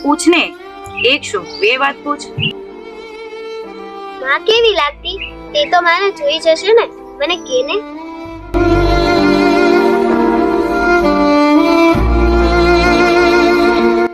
પૂછ ને. એક શું બે વાત પૂછ. માં કેવી લાગતી તે તો માને જોઈ જશે ને, મને કે ને.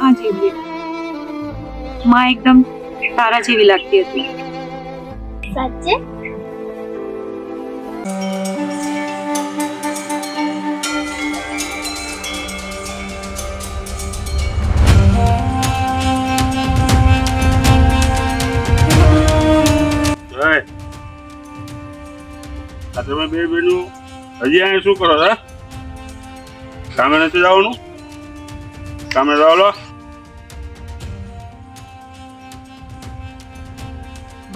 હા જેવી માં એકદમ તારા જેવી લાગતી હતી. સાચે? તમે બે બેનું હજી અહીંયા શું કરો છો? કામે નથી જવાનું? કામે જાઓ લો.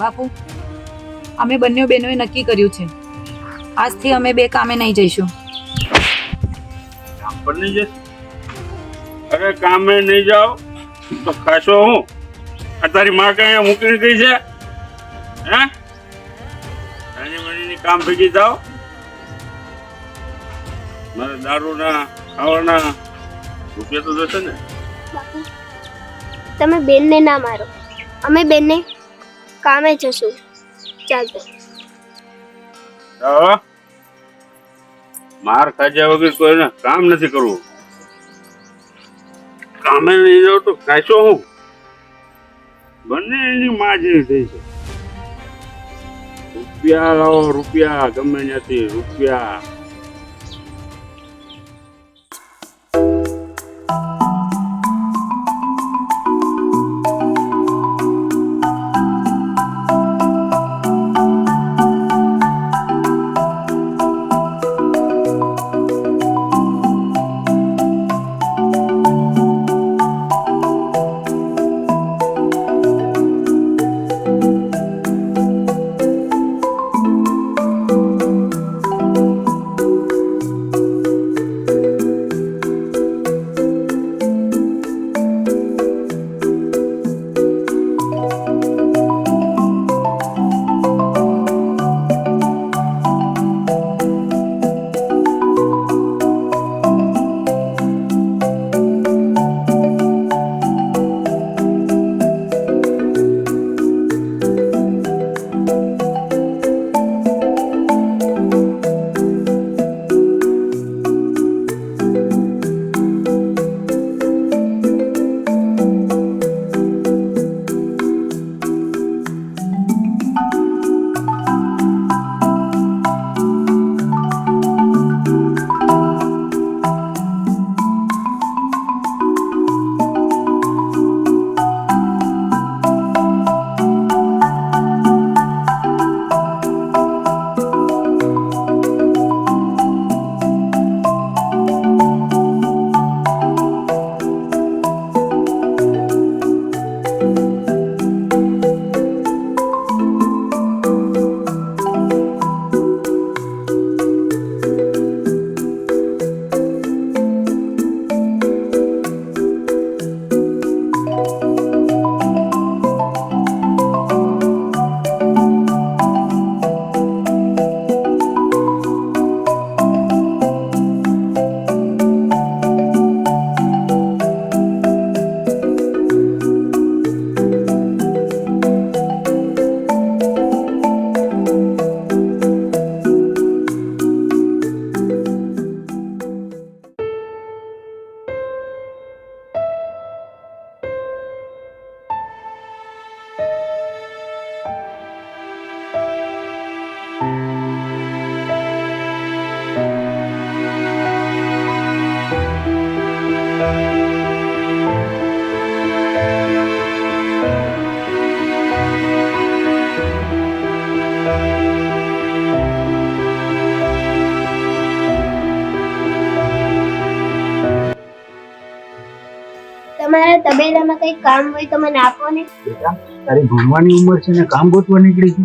બાપુ, અમે બંને બહેનોએ નક્કી કર્યું છે, આજથી અમે બે કામે નહીં જઈશું. કામ પર નહીં જશે? અરે કામે નહીં જાઓ તો ખાશો હું? આ તારી માં કઈ મૂકીને ગઈ છે? હે કામ ભેગી જાઓ. મારે દારૂના ખાવાના રૂપિયા તો જશે ને. બાપુ, તમે બેનને ના મારો, અમે બેનને કામે જશું. ચાલતો જાઓ. માર ખાધ્યા વગર કોઈને કામ નથી કરવું. કામે નહીં જાવ તો ખાશો હું? બંને એની માં જેવી થઈ છે. રૂપિયા લાવો, રૂપિયા ગમે ત્યાંથી રૂપિયા. તમારા તબેલામાં કઈ કામ હોય તો મને આપો ને. બેટા, તારી ભણવાની ઉંમર છે ને કામ ગોતવા નીકળી છે.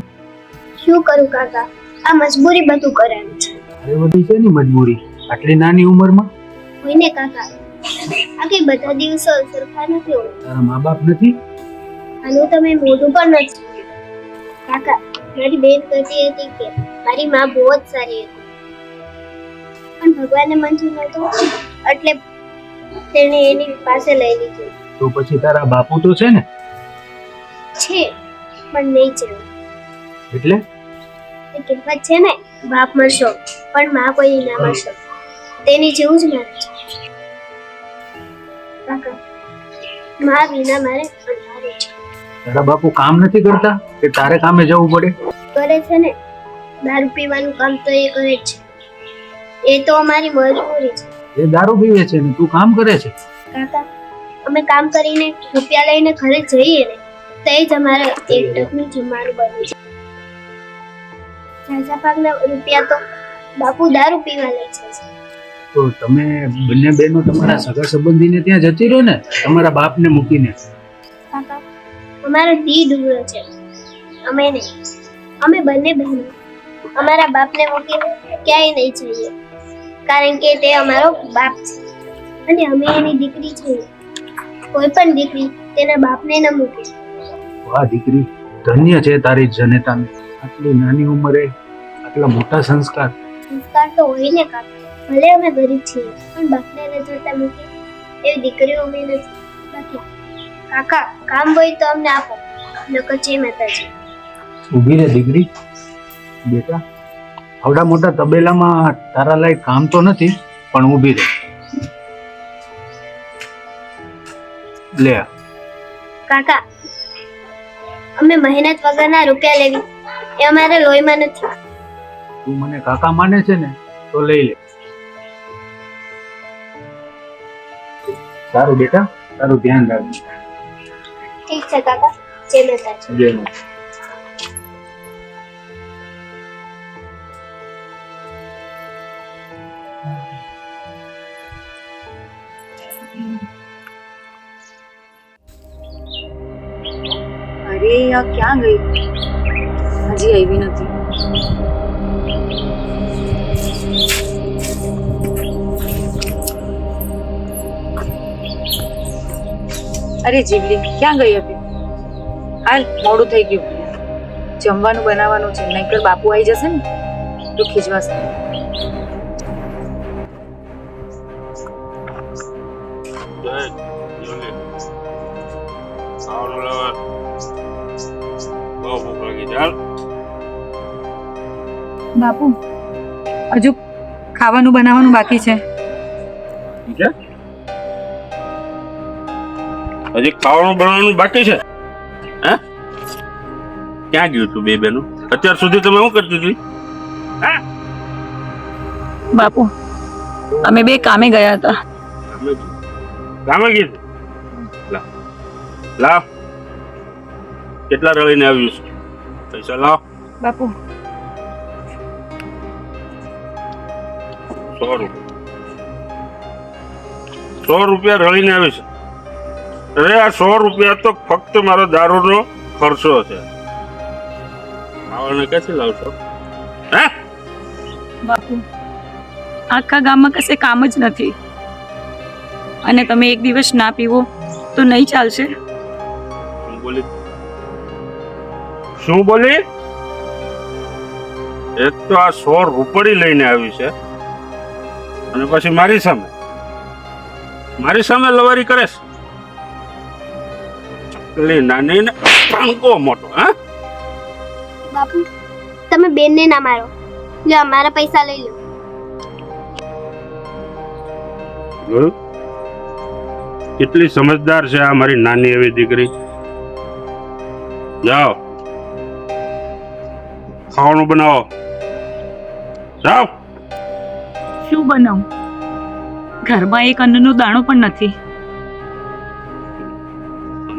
શું કરું કાકા, આ મજબૂરી બધું કરાવે છે. અરે બધી છે ની મજબૂરી આટલી નાની ઉંમરમાં? હોય ને કાકા, આ કઈ બધા દિવસો સરખા નથી હોતા. તારા મા બાપ નથી? આનું તમે મોઢું પણ નથી જોયું. કાકા, મારી બેન કહેતી હતી કે મારી માં બહુ જ સારી હતી, પણ ભગવાનને મંજૂર નહોતું એટલે તેણે એની પાસે લઈ લીધું. તો પછી તારા બાપુ તો છે ને? છે પણ નહીં છે. એટલે એ કહેવત છે ને, બાપ મળશો પણ માં કોઈ ના મળશો, તેની જેવું જ મારે છે. કાકા, માં વિના મારે અંધારું છે. તારા બાપુ કામ નથી કરતા કે તારે કામે જવું પડે? કરે છે ને, દારૂ પીવાનું કામ તો એ કરે જ છે. એ તો અમારી મજબૂરી છે. એ દારૂ પીવે છે ને તું કામ કરે છે? કાકા, અમે કામ કરીને રૂપિયા લઈને ઘરે જઈએ ને, તે જ અમારે એક ટકનું જમવાનું બને છે. ઝાઝા ભાગના રૂપિયા તો બાપુ દારૂ પીવા લે છે. તો તમે બંને બહેનો તમારા સગા સંબંધીને ત્યાં જતી રહો ને, તમારા બાપને મૂકીને. કાકા, અમારો દી ડુંગરો છે, અમે નહીં. અમે બંને બહેનો અમારા બાપને મૂકીને ક્યાંય નહીં જઈએ, કારણ કે તે અમારો બાપ છે અને અમે એની દીકરી છીએ. કોઈ પણ દીકરી તેના બાપને ન મૂકે. વાહ દીકરી, ધન્ય છે તારી જનેતાને. આટલી નાની ઉંમરે આટલા મોટા સંસ્કાર. સંસ્કાર તો હોય ને કાકા. ભલે અમે ગરીબ છીએ પણ બાપને ન જોતા મૂકી એવી દીકરીઓ અમે નથી. બાકી કાકા, કામ હોય તો અમને આપો, નકર જય માતાજી. ઊભી રહે દીકરી. બેટા, આવડા મોટા તબેલામાં તારા લાયક કામ તો નથી, પણ ઊભી રહે. લે આ. કાકા, અમે મહેનત વગરના રૂપિયા લેવી એ અમારા લોહીમાં નથી. તું મને કાકા માને છે ને તો લઈ લે. સારું બેટા, તારું ધ્યાન રાખજો. ઠીક છે કાકા, જય માતાજી. જય માતા. અરે આ ક્યાં ગઈ? હજી આવી નથી. અરે જીવલી, ક્યાં ગઈ હતી? હાલ, મોડું થઈ ગયું. જમવાનું બનાવવાનું છે, નહીંતર બાપુ આવી જશે ને તો ખીજવાશે. બાપુ, હજુ ખાવાનું બનાવવાનું બાકી છે. હજી ખાવાનું બનાવવાનું બાકી છે? હે, ક્યાં ગયું તું બે બેનું? અત્યાર સુધી તમે શું કરતી હતી? બાપુ, અમે બે કામે ગયા હતા. કામે ગઈ હતી? લાવ, કેટલા રળીને આવ્યું છે? પૈસા લાવ. બાપુ, 100 રૂપિયા. 100 રૂપિયા રળીને આવી છે. અરે આ 100 રૂપિયા તો ફક્ત મારો દારૂનો ખર્ચો છે. આવવાને ક્યાંથી લાવશો? હે બાપુ, આખા ગામમાં કશે કામ જ નથી અને તમે એક દિવસ ના પીવો તો નહીં ચાલશે. શું બોલી? એક તો આ 100 રૂપડી લઈને આવી છે અને પછી મારી સામે લવારી કરે છે. ચકલી નાની ને પાંકો મોટો. હા બાપુ, તમે બેનને ના મારો. લો, અમારા પૈસા લઈ લો. જોયું? કેટલી સમજદાર છે આ મારી નાની એવી દીકરી. જાઓ, ખાવાનું બનાવો. જાઓ. શું બનાવું? ઘરમાં એક અન્નનો દાણો પણ નથી.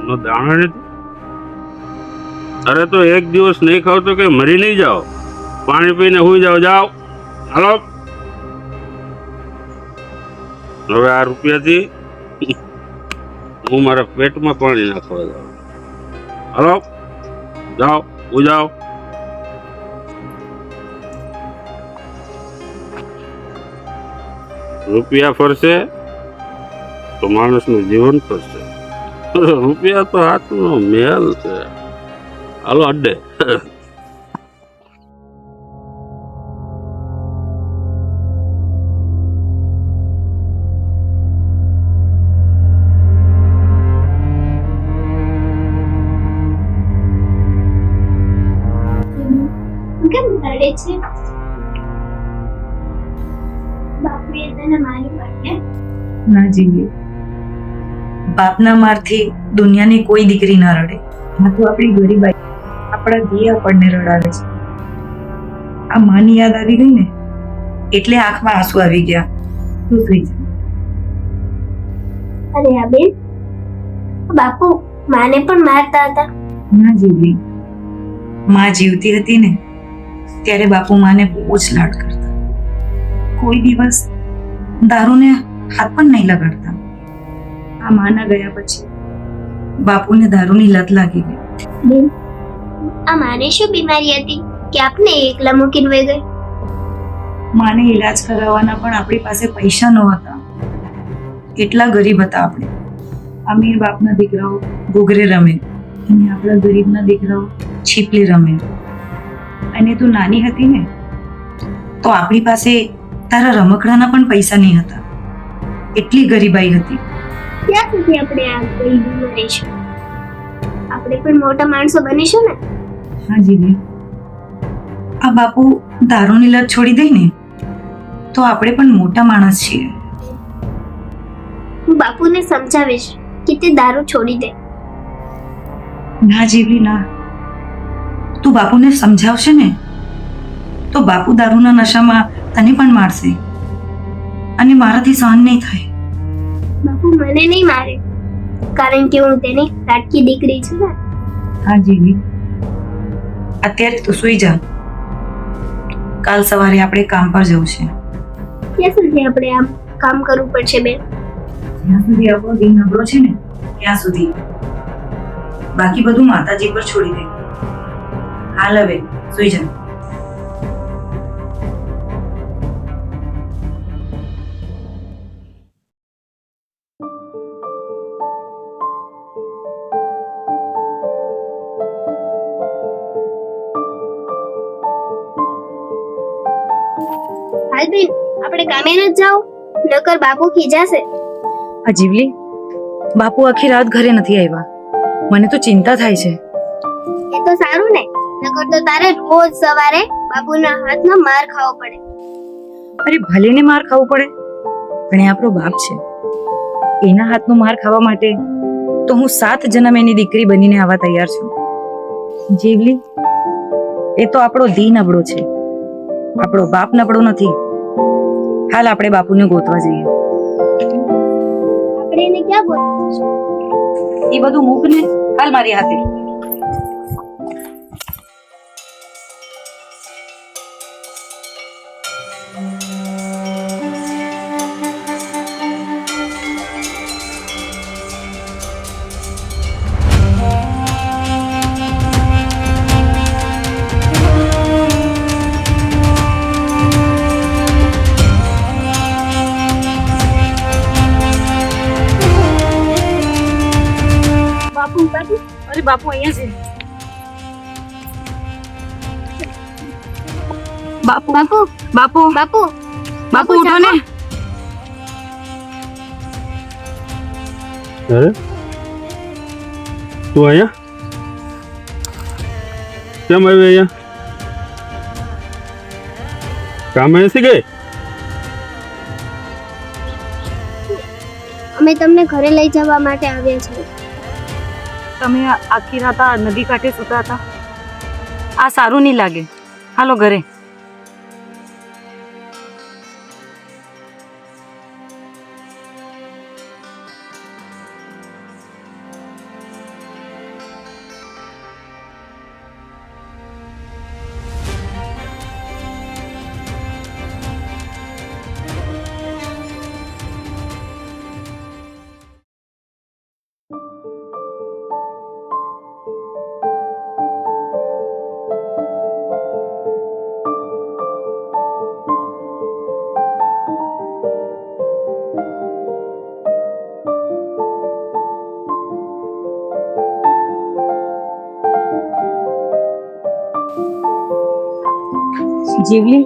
નો દાણો નથી? અરે તો એક દિવસ નહીં ખાવ તો કે મરી નહીં જાઓ. પાણી પીને હુઈ જાઓ. જાઓ, હાલો. હવે આ રૂપિયાથી હું મારા પેટમાં પાણી નાખવા જાઉં. હાલો, જાઓ, હુઈ જાઓ. રૂપિયા ફરશે તો માણસનું જીવન ફરશે. રૂપિયા તો હાથનો મેલ છે. હાલો અડ્ડે. બાપુએ તને માર્યું એટલે ના જીવી, બાપના મારથી દુનિયાની કોઈ દીકરી ના રડે. આ તો આપણી ગરીબાઈ, આપણા ધી આપણને રડાવે છે. આ માની યાદ આવી ગઈ ને એટલે આંખમાં આંસુ આવી ગયા. તું સુઈ જા. અરે આ બેન, બાપુ માને પણ મારતા હતા. ના જીવી, માં જીવતી હતી ને ત્યારે બાપુ માને બહુ જ લાડ કરતા. કોઈ દિવસ દારૂને હાથ પણ નહીં લગાડતા. આ માના ગયા પછી બાપુને દારૂની લત લાગી ગઈ. બેન, આ માને શું બીમારી હતી કે આપને એકલા મૂકીને વહી ગઈ? માને ઈલાજ કરાવવાના પણ આપણી પાસે પૈસા નહોતા. એટલા ગરીબ હતા આપણે. અમીર બાપના દીકરાઓ ઘૂઘરે રમે અને આપણા ગરીબના દીકરાઓ છીપલી રમે. અને તું નાની હતી ને તો આપણી પાસે તારા રમકડાના પણ પૈસા નહીં હતા. એટલી ગરીબાઈ હતી. ક્યાં સુધી આપણે આ ગરીબીમાં રહીશું? આપણે પણ મોટા માણસો બનીશું ને. હા જીવી, આ બાપુ દારૂની લત છોડી દે ને તો આપણે પણ મોટા માણસ છીએ. હું બાપુને સમજાવીશ કે તે દારૂ છોડી દે. ના જીવી ના, તું બાપુને સમજાવશે ને તો બાપુ દારૂના નશામાં તને પણ મારશે અને મારાથી સહન નહીં થાય. બાપુ મને નહીં મારે, કારણ કે હું તેની લાડકી દીકરી છું ને. હા જીવી, અત્યારે તું સુઈ જા. કાલ સવારે આપણે કામ પર જવું છે. ક્યાં સુધી આપણે આમ કામ કરવું પડશે બેન? જ્યાં સુધી આપણો દિન નબળો છે ને ત્યાં સુધી. બાકી બધું માતાજી પર છોડી દે. હાલ હવે સુઈ જા. હાલ બેન, આપણે કામે ન જાઓ, નકર બાપુ ખીજાશે. આ જીવલી, બાપુ આખી રાત ઘરે નથી આવ્યા. મને તો ચિંતા થાય છે. એ તો સારું ને, નકર તો તારે રોજ સવારે બાપુના હાથમાં માર ખાવો પડે. અરે ભલે ને માર ખાવું પડે, પણ એ આપણો બાપ છે. એના હાથનો માર ખાવા માટે તો હું 7 જન્મ એની દીકરી બનીને આવવા તૈયાર છું. જીવલી, એ તો આપણો દી નબળો છે, આપણો બાપ નબળો નથી. હાલ આપણે બાપુને ગોતવા જઈએ. આપણે એને ક્યાં બોલાવીશું? એ બધું મૂક ને, હાલ મારી હાથે. બાપુ, બાપુ, અરે બાપુ અહીંયા છે. બાપુ, બાપુ, બાપુ, બાપુ, બાપુ ઉઠો ને. અરે તું અહીંયા કેમ આવી? અહીંયા કામે નથી ગઈ? અમે તમને ઘરે લઈ જવા માટે આવ્યા છીએ. તમે આખી રાત આ નદી કાંઠે સૂતા હતા? આ સારું નહીં લાગે. હાલો ઘરે. જીવલી,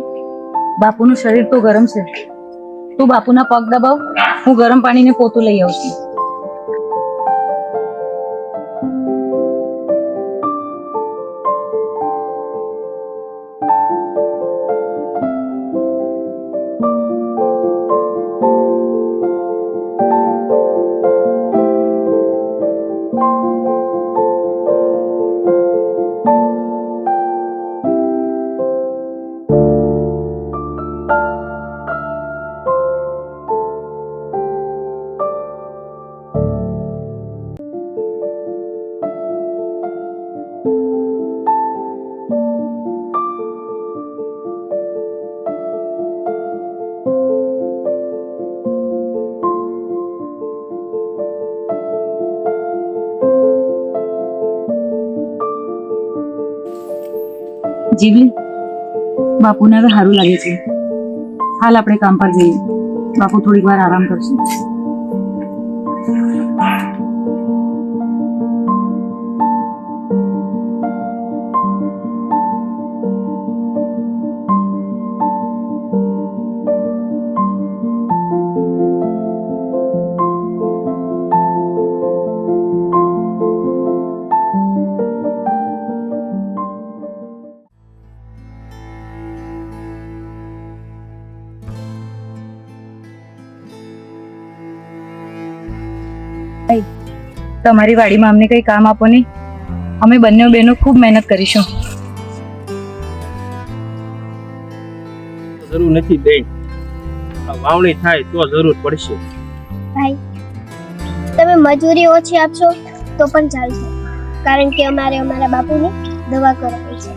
બાપુનું શરીર તો ગરમ છે. તું બાપુના પગ દબાવ, હું ગરમ પાણીને પોતું લઈ આવું છું. જીવલી, બાપુને હવે સારું લાગે છે. હાલ આપણે કામ પર જઈએ. બાપુ થોડીક વાર આરામ કરશે. તમારી વાડીમાં અમને કંઈ કામ આપો નહીં. અમે બંને બહેનો ખૂબ મહેનત કરીશું. જરૂર નથી બેન, આ વાવણી થાય તો જરૂર પડશે. ભાઈ, તમે મજૂરી ઓછી આપશો તો પણ ચાલશે, કારણ કે અમારે અમારા બાપુની દવા કરાવી છે.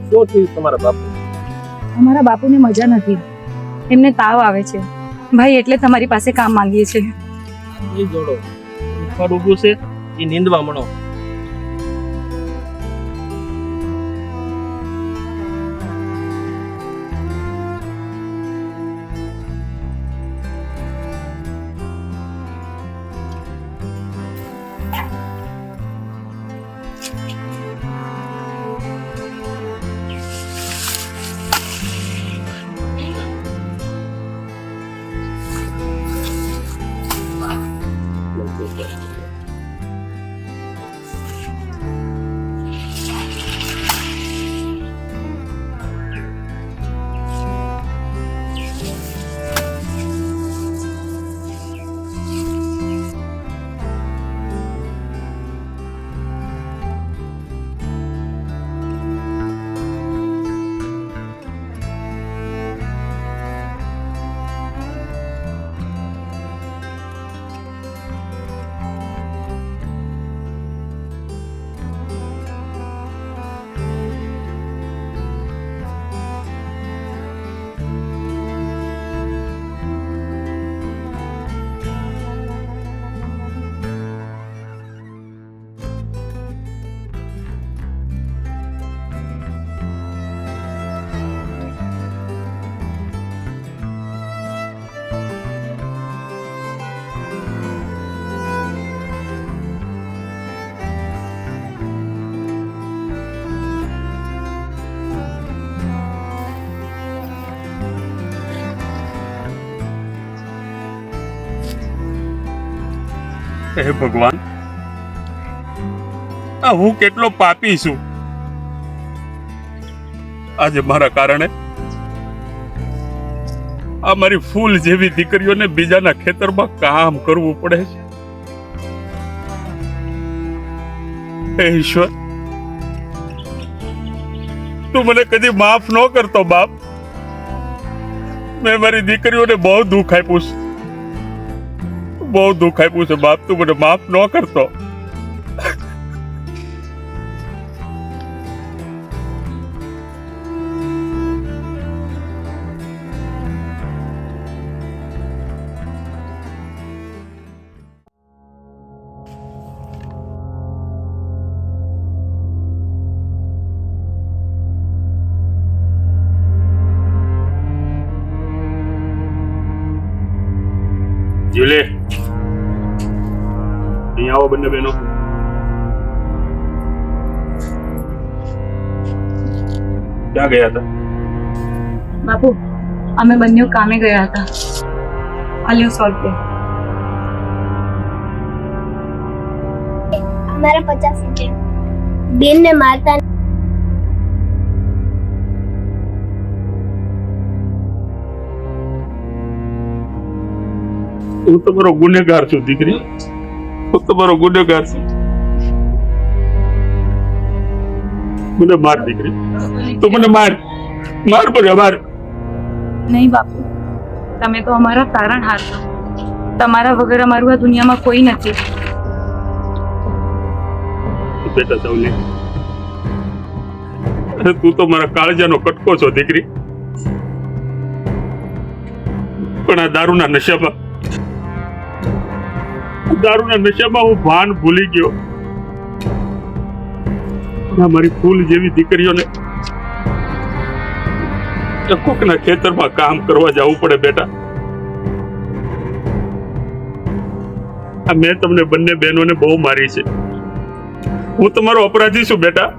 શું થયું તમારા બાપુ? અમારા બાપુને મજા નથી, એમને તાવ આવે છે ભાઈ, એટલે તમારી પાસે કામ માંગીએ છીએ. એ જોડો ફળ ઉભું છે એ નીંદવા મણો. હે ભગવાન, આ હું કેટલો પાપી છું. આજે મારા કારણે આ મારી ફૂલ જેવી દીકરીઓને બીજાના ખેતરમાં કામ કરવું પડે છે. હે ઈશ્વર, તું મને કદી માફ ન કરતો બાપ. મેં મારી દીકરીઓને બહુ દુઃખ આપ્યું છે, બહુ દુઃખ આપ્યું છે બાપ. તું મને માફ ન કરતો. જીલે, અહીંયા આવો બંને બહેનો. ક્યાં ગયા હતા? બાપુ, અમે બંને કામે ગયા હતા. આલ્યો 100 રૂપિયા. અમારા 50 રૂપિયા. બેનને મારતા હું તમારો ગુનેગાર છું દીકરી, હું તમારો ગુનેગાર છું. મને માર દીકરી, તું મને માર, માર મને માર. નહીં બાપુ, તમે તો અમારા તારણહાર છો. તમારા વગર અમારું આ દુનિયામાં કોઈ નથી. બેટા સૌલી, અરે તું તો મારા કાળજાનો કટકો છો દીકરી. પણ આ દારૂના નશામાં હું ભાન ભૂલી ગયો. મારી ફૂલ જેવી દીકરીઓને કે કોકના ખેતરમાં કામ કરવા જવું પડે બેટા. આ મેં તમને બંને બહેનોને બહુ મારી છે. હું તમારો અપરાધી છું બેટા,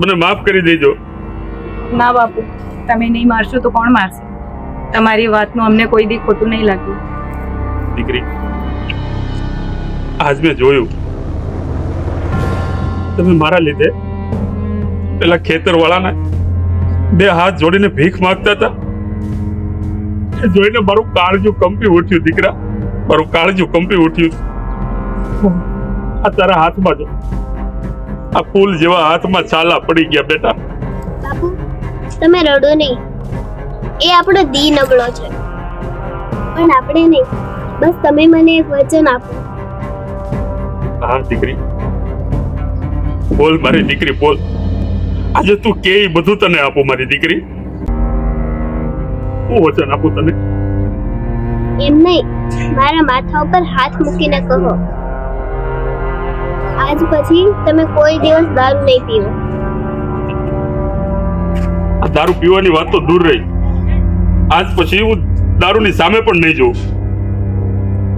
મને માફ કરી દેજો. ના બાપુ, તમે નહીં મારશો તો કોણ મારશે? તમારી વાતનું અમને કોઈ દી ખોટું નહીં લાગ્યું. દીકરી, આજ મેં જોયું તમે મારા લીધે પેલા ખેતરવાળાના બે હાથ જોડીને ભીખ માંગતા હતા. એ જોઈને મારું કાળજું કંપી ઉઠ્યું દીકરા, મારું કાળજું કંપી ઉઠ્યું. આ તારા હાથમાં જો, આ ફૂલ જેવા હાથમાં છાલા પડી ગયા બેટા. બાપુ તમે રડો નહીં, એ આપણો દી નબળો છે, પણ આપણે નહીં. બસ તમે મને એક વચન આપો. હા દીકરી, બોલ મારી દીકરી, બોલ. આજે તું કે ઈ બધું તને આપું મારી દીકરી. હું વચન આપું તને. એમ નહીં, મારા માથા ઉપર હાથ મૂકીને કહો, આજ પછી તમે કોઈ દિવસ દારૂ નહીં પીવો. આ દારૂ પીવાની વાત તો દૂર રહી, આજ પછી હું દારૂની સામે પણ નહીં જોઉં.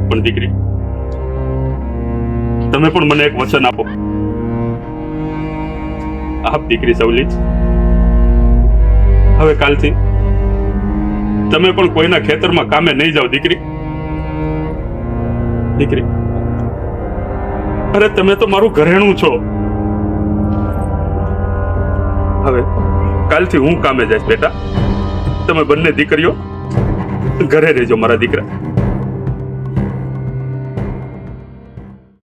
પણ દીકરી, તમે પણ મને એક વચન આપો. આપ દીકરી સવલી, હવે કાલથી તમે પણ કોઈના ખેતરમાં કામે નહીં જાઓ દીકરી. દીકરી, અરે તમે તો મારું ઘરેણું છો. હવે કાલથી હું કામે જઈશ બેટા. તમે બંને દીકરીઓ ઘરે રહેજો મારા દીકરા.